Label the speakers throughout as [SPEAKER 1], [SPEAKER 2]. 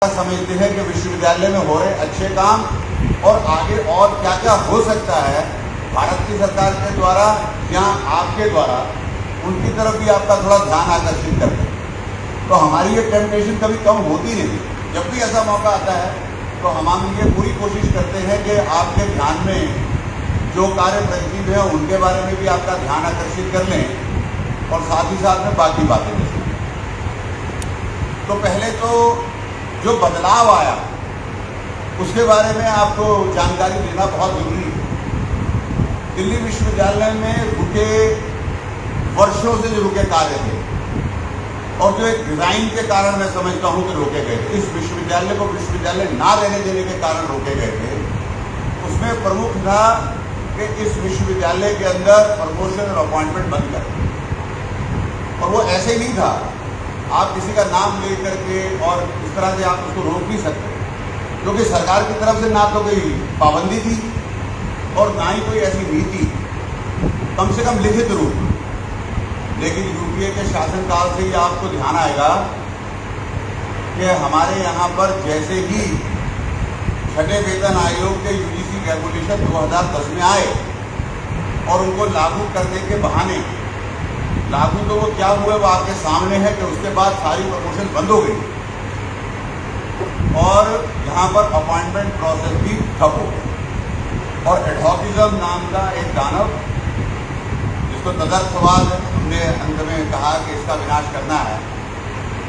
[SPEAKER 1] समझते हैं कि विश्वविद्यालय में हो रहे अच्छे काम और आगे और क्या क्या हो सकता है भारत की सरकार के द्वारा या आपके द्वारा, उनकी तरफ भी आपका थोड़ा ध्यान आकर्षित करते हैं। तो हमारी ये टेम्पटेशन कभी कम होती नहीं। जब भी ऐसा मौका आता है तो हम ये पूरी कोशिश करते हैं कि आपके ध्यान में जो कार्य प्रगति है उनके बारे में भी आपका ध्यान आकर्षित कर लें और साथ ही साथ में बाकी बातें भी सुनें। तो पहले तो जो बदलाव आया उसके बारे में आपको जानकारी देना बहुत जरूरी है। दिल्ली विश्वविद्यालय में रुके वर्षों से जो रुके कार्य थे और जो एक डिजाइन के कारण मैं समझता हूं कि रोके गए थे, इस विश्वविद्यालय को विश्वविद्यालय ना रहने देने के कारण रोके गए थे, उसमें प्रमुख था कि इस विश्वविद्यालय के अंदर प्रमोशन और अपॉइंटमेंट बंद कर। और वो ऐसे ही नहीं था, आप किसी का नाम ले करके और इस तरह से आप उसको रोक नहीं सकते, क्योंकि सरकार की तरफ से ना तो कोई पाबंदी थी और ना ही कोई ऐसी नीति, कम से कम लिखित रूप। लेकिन यूपीए के शासनकाल से ही आपको ध्यान आएगा कि हमारे यहाँ पर जैसे ही छठे वेतन आयोग के यूजीसी रेगुलेशन 2010 में आए और उनको लागू करने के बहाने, लागू तो वो क्या हुए वो आपके सामने है कि उसके बाद सारी प्रमोशन बंद हो गई और यहाँ पर अपॉइंटमेंट प्रोसेस भी ठप हो गई। और एडहॉकिज्म नाम का एक दानव, जिसको तदर्थवाद हमने अंत में कहा कि इसका विनाश करना है,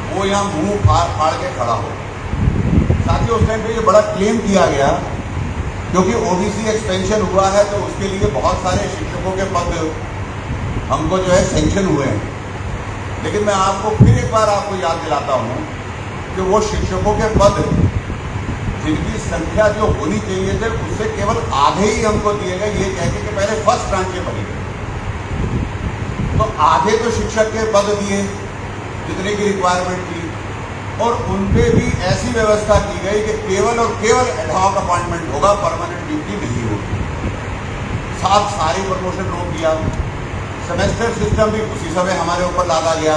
[SPEAKER 1] वो यहाँ मुंह फाड़ के खड़ा हो। साथ ही उस टाइम पे ये बड़ा क्लेम किया गया क्योंकि ओबीसी एक्सपेंशन हुआ है तो उसके लिए बहुत सारे शिक्षकों के पद हमको जो है सेंक्शन हुए हैं। लेकिन मैं आपको फिर एक बार आपको याद दिलाता हूँ कि वो शिक्षकों के पद जिनकी संख्या जो होनी चाहिए थे उससे केवल आधे ही हमको दिए गए, ये कहते कि पहले फर्स्ट ट्रांच भरी गई। तो आधे तो शिक्षक के पद दिए जितने की रिक्वायरमेंट थी और उनपे भी ऐसी व्यवस्था की गई कि केवल और केवल एडहॉक अपॉइंटमेंट होगा, परमानेंट ड्यूटी नहीं होगी। साथ सारी प्रमोशन रोक दिया। सेमेस्टर सिस्टम भी उसी समय हमारे ऊपर लादा गया।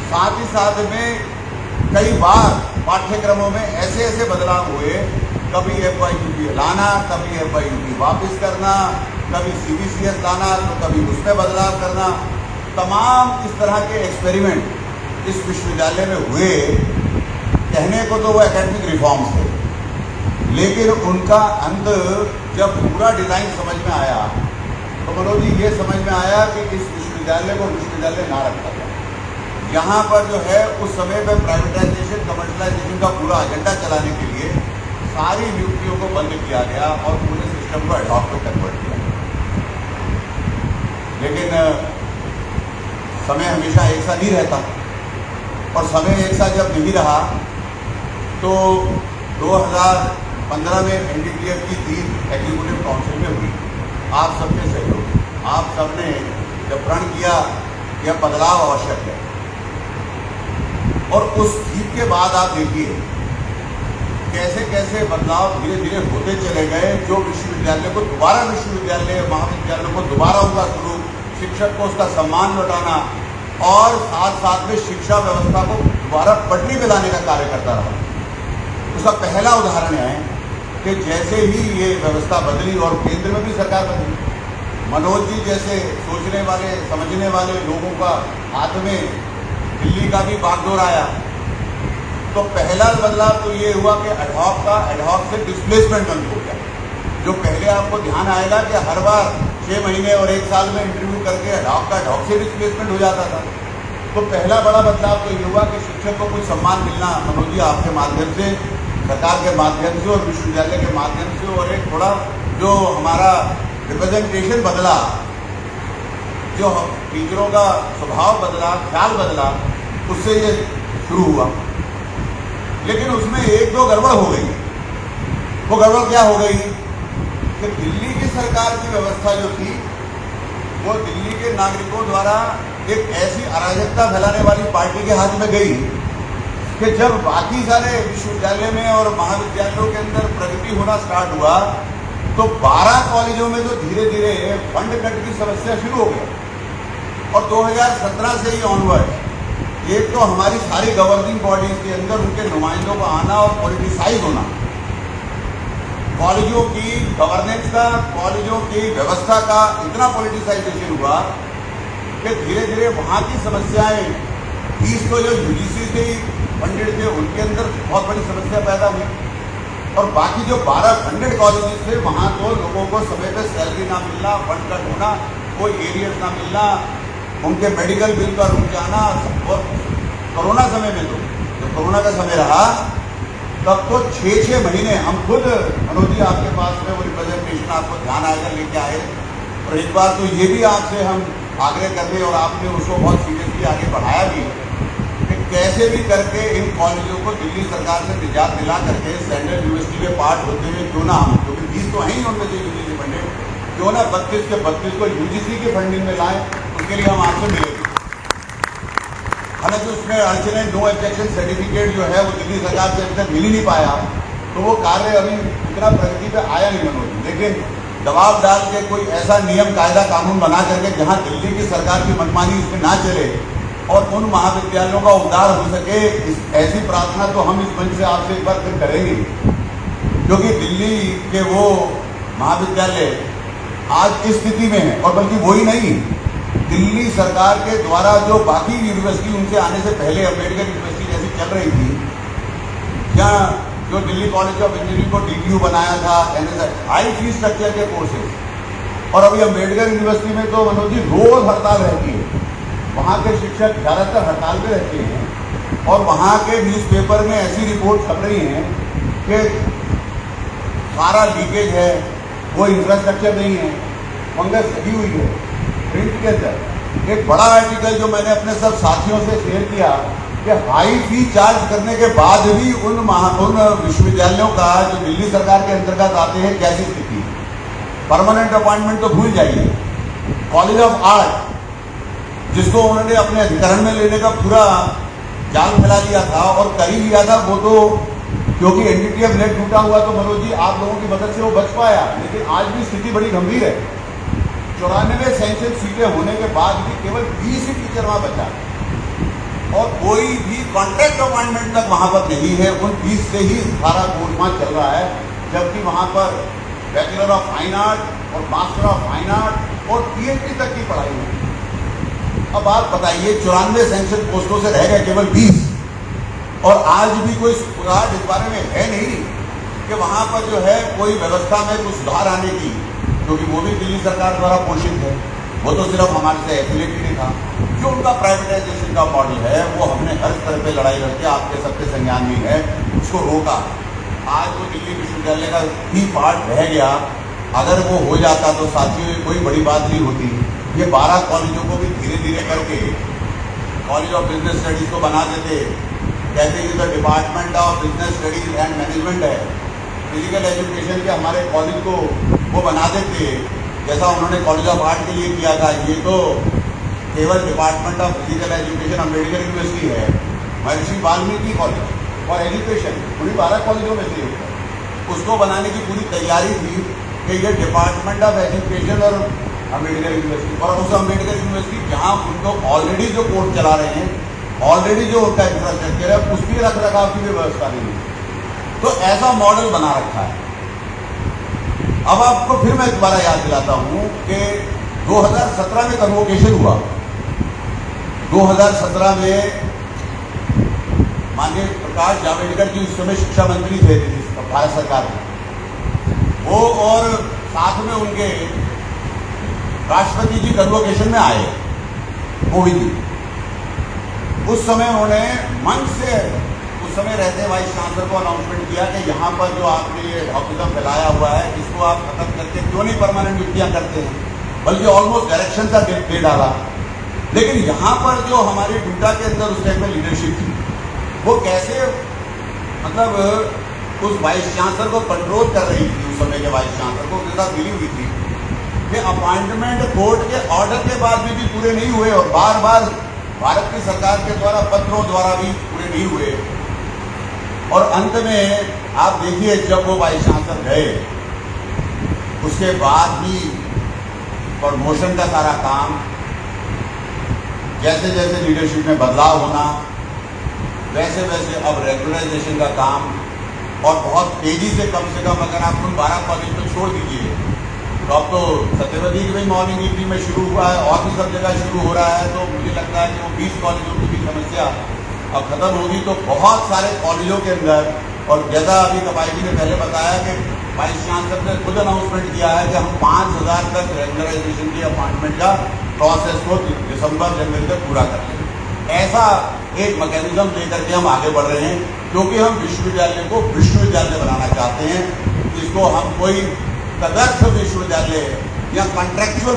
[SPEAKER 1] साथ ही साथ में कई बार पाठ्यक्रमों में ऐसे ऐसे बदलाव हुए, कभी FYUP लाना, कभी FYUP वापस करना, कभी CBCS लाना, तो कभी उसमें बदलाव करना। तमाम इस तरह के एक्सपेरिमेंट इस विश्वविद्यालय में हुए। कहने को तो वो एकेडमिक रिफॉर्म्स थे, लेकिन उनका अंत जब पूरा डिज़ाइन समझ में आया तो मनोज जी ये समझ में आया कि इस विश्वविद्यालय को विश्वविद्यालय ना रखा जाए। यहाँ पर जो है उस समय पर प्राइवेटाइजेशन, कमर्शलाइजेशन का पूरा एजेंडा चलाने के लिए सारी नियुक्तियों को बंद किया गया और पूरे सिस्टम को एडॉप्ट में कन्वर्ट किया। लेकिन समय हमेशा एक सा नहीं रहता और समय एक सा जब नहीं रहा तो 2015 में NDTF की 3 एग्जीक्यूटिव काउंसिल में हुई। आप सबके सहयोग, आप सबने जब प्रण किया यह बदलाव आवश्यक है और उस जीत के बाद आप देखिए कैसे कैसे बदलाव धीरे धीरे होते चले गए, जो विश्वविद्यालय को दोबारा विश्वविद्यालय, महाविद्यालयों को दोबारा उनका स्वरूप, शिक्षक को उसका सम्मान लौटाना और साथ साथ में शिक्षा व्यवस्था को दोबारा पटरी पे लाने का कार्य करता रहा। उसका पहला उदाहरण है कि जैसे ही ये व्यवस्था बदली और केंद्र में भी सरकार बदली, मनोज जी जैसे सोचने वाले, समझने वाले लोगों का हाथ में दिल्ली का भी बागडोर आया, तो पहला बदलाव तो ये हुआ कि एडहॉक से डिस्प्लेसमेंट बंद हो गया। जो पहले आपको ध्यान आएगा कि हर बार 6 महीने और 1 साल में इंटरव्यू करके एडहॉक से डिस्प्लेसमेंट हो जाता था। तो पहला बड़ा बदलाव तो ये हुआ कि शिक्षक को कुछ सम्मान मिलना, मनोज जी आपके माध्यम से, सरकार के माध्यम से और विश्वविद्यालय के माध्यम से, और एक थोड़ा जो हमारा रिप्रेजेंटेशन बदला, जो टीचरों का स्वभाव बदला, ख्याल बदला, उससे ये शुरू हुआ। लेकिन उसमें 1-2 गड़बड़ हो गई। वो गड़बड़ क्या हो गई कि दिल्ली की सरकार की व्यवस्था जो थी वो दिल्ली के नागरिकों द्वारा एक ऐसी अराजकता फैलाने वाली पार्टी के हाथ में गई कि जब बाकी सारे विश्वविद्यालय में और महाविद्यालयों के अंदर प्रगति होना स्टार्ट हुआ तो 12 कॉलेजों में तो धीरे धीरे फंड कट की समस्या शुरू हो गई और 2017 से ही ऑनवर्ड एक तो हमारी सारी गवर्निंग बॉडीज के अंदर उनके नुमाइंदों का आना और पॉलिटिसाइज होना, कॉलेजों की गवर्नेंस का, कॉलेजों की व्यवस्था का इतना पॉलिटिसाइजेशन हुआ कि धीरे धीरे वहाँ की समस्याएं, फीस को जो यूजीसी के फंडेड थे उनके अंदर बहुत बड़ी समस्या पैदा हुई, और बाकी जो 12 फंडेड कॉलेजेस थे वहाँ तो लोगों को समय पर सैलरी ना मिलना, फंड कट होना, कोई एरियर्स ना मिलना, उनके मेडिकल बिल का रुक जाना। और कोरोना समय में तो जब कोरोना का समय रहा तब तो 6-6 महीने हम खुद, मनोज जी आपके पास में वो रिप्रेजेंटेशन आपको ध्यान आएगा लेके आए, और एक बार तो ये भी आपसे हम आग्रह करते और आपने उसको बहुत सीरियसली आगे बढ़ाया भी कि कैसे भी करके इन कॉलेजों को दिल्ली सरकार से निजात दिला करके सेंट्रल यूनिवर्सिटी के पार्ट होते हुए क्यों ना हम, क्योंकि 20 तो हैं ही उनमें से यूजीसी फंडेड, क्यों ना 32 के 32 को यूजीसी की फंडिंग में लाएं, उसके लिए हम आपसे मिलेंगे। हालांकि उसमें अड़चने नो ऑब्जेक्शन सर्टिफिकेट जो है वो दिल्ली सरकार से अभी तक मिल ही नहीं पाया, तो वो कार्य अभी उतना प्रगति पे आया नहीं मनोज, लेकिन दबाव डाल के कोई ऐसा नियम कायदा कानून बना करके जहां दिल्ली की सरकार की मनमानी इसमें ना चले और उन महाविद्यालयों का उद्धार हो सके, ऐसी प्रार्थना तो हम इस मंच से आपसे एक बार फिर करेंगे, क्योंकि दिल्ली के वो महाविद्यालय आज इस स्थिति में है, और बल्कि वही नहीं, दिल्ली सरकार के द्वारा जो बाकी यूनिवर्सिटी उनसे आने से पहले अम्बेडकर यूनिवर्सिटी जैसी चल रही थी, या जो दिल्ली कॉलेज ऑफ इंजीनियरिंग को डीटीयू बनाया था, हाई फीस स्ट्रक्चर के कोर्सेज, और अभी अम्बेडकर यूनिवर्सिटी में तो मनोज जी रोज हड़ताल रहती है, वहाँ के शिक्षक ज़्यादातर हड़ताल पे रहते हैं, और वहाँ के न्यूज़पेपर में ऐसी रिपोर्ट छप रही हैं कि सारा लीकेज है, वो इंफ्रास्ट्रक्चर नहीं है, फंगस लगी हुई है। प्रिंट के अंदर एक बड़ा आर्टिकल जो मैंने अपने सब साथियों से शेयर किया कि हाई फी चार्ज करने के बाद भी उन विश्वविद्यालयों का जो दिल्ली सरकार के अंतर्गत आते हैं कैसी स्थिति, परमानेंट अपॉइंटमेंट तो भूल जाइए, कॉलेज ऑफ आर्ट जिसको उन्होंने अपने अधिकरण में लेने का पूरा जाल फैला दिया था और कर ही लिया था, वो तो क्योंकि एनडीटीएफ नेट टूटा हुआ तो मनोज जी आप लोगों की मदद से वो बच पाया, लेकिन आज भी स्थिति बड़ी गंभीर है। 94 सेंशन सीटें होने के बाद भी केवल 20 ही टीचर वहां बचा, और कोई भी कॉन्ट्रैक्ट अपॉइंटमेंट तक वहां पर नहीं है, उन 20 से ही सारा कोर्स वहां चल रहा है, जबकि वहां पर बैचलर ऑफ फाइन आर्ट और मास्टर ऑफ फाइन आर्ट और पीएचडी तक की पढ़ाई हुई। अब आप बताइए 94 सेंशन पोस्टों से रह गए केवल 20, और आज भी कोई सुधार इस बारे में है नहीं कि वहां पर जो है कोई व्यवस्था में कुछ सुधार आने की, क्योंकि वो भी दिल्ली सरकार द्वारा पोषित है, वो तो सिर्फ हमारे से एफिलेटेड ही था। जो उनका प्राइवेटाइजेशन का मॉडल है वो हमने हर स्तर पे लड़ाई लड़के आपके सबके संज्ञान में है, उसको रोका। आज वो दिल्ली विश्वविद्यालय का ही पार्ट रह गया, अगर वो हो जाता तो साथियों कोई बड़ी बात नहीं होती। ये 12 कॉलेजों को भी धीरे धीरे करके कॉलेज ऑफ बिजनेस स्टडीज को बना देते, कहते हैं तो department of business studies and management है, फिजिकल एजुकेशन के हमारे कॉलेज को वो बना देते जैसा उन्होंने कॉलेज ऑफ आर्ट के लिए किया था। ये तो केवल department of physical education Ambedkar university है, महर्षि वाल्मीकि कॉलेज और एजुकेशन पूरी 12 कॉलेजों में से उसको बनाने की पूरी तैयारी थी कि ये डिपार्टमेंट ऑफ एजुकेशन और अम्बेडकर यूनिवर्सिटी, और उस अम्बेडकर यूनिवर्सिटी जहाँ उनको ऑलरेडी जो कोर्स चला रहे हैं, ऑलरेडी जो उनका इंफ्रास्ट्रक्चर है उसकी रख रखाव की भी व्यवस्था नहीं है, तो ऐसा मॉडल बना रखा है। अब आपको फिर मैं दोबारा याद दिलाता हूं कि 2017 में कन्वोकेशन हुआ, 2017 में माननीय प्रकाश जावड़ेकर जी उस समय शिक्षा मंत्री थे भारत सरकार में, वो और साथ में उनके राष्ट्रपति जी कन्वोकेशन में आए, कोविंद जी। उस समय उन्होंने मंच से उस समय रहते वाइस चांसलर को अनाउंसमेंट किया कि यहाँ पर जो आपने ये ऑफिसम फैलाया हुआ है इसको आप खत्म करके क्यों नहीं परमानेंट नियुक्तियां करते हैं, बल्कि ऑलमोस्ट डायरेक्शन का दे डाला। लेकिन यहाँ पर जो हमारी डूटा के अंदर उस टाइम में लीडरशिप थी, वो कैसे मतलब उस वाइस चांसलर को कंट्रोल कर रही थी, उस समय के वाइस चांसलर को उनके साथ मिली हुई थी कि अपॉइंटमेंट कोर्ट के ऑर्डर के बाद भी पूरे नहीं हुए, और बार बार भारत की सरकार के द्वारा पत्रों द्वारा भी पूरे नहीं हुए, और अंत में आप देखिए जब वो वाइस चांसलर गए उसके बाद भी प्रमोशन का सारा काम जैसे जैसे लीडरशिप में बदलाव होना, वैसे वैसे अब रेगुलराइजेशन का काम और बहुत तेजी से कम अगर आप उन 12 कॉलेज को छोड़ दीजिए तो अब तो सत्यवती की भी मॉर्निंग ड्यूटी में शुरू हुआ है और भी सब जगह शुरू हो रहा है। तो मुझे लगता है कि वो 20 कॉलेजों की भी समस्या अब खत्म होगी। तो बहुत सारे कॉलेजों के अंदर, और जैसा अभी कपाई जी ने पहले बताया कि वाइस चांसलर ने खुद अनाउंसमेंट किया है कि हम 5000 तक रेगुलराइजेशन की अपॉइंटमेंट का प्रोसेस को दिसंबर जनवरी तक पूरा कर लेंगे। ऐसा एक मैकेनिज्म लेकर के हम आगे बढ़ रहे हैं, क्योंकि हम विश्वविद्यालय को विश्वविद्यालय बनाना चाहते हैं। इसको हम कोई तदर्थ विश्वविद्यालय या कॉन्ट्रेक्चुअल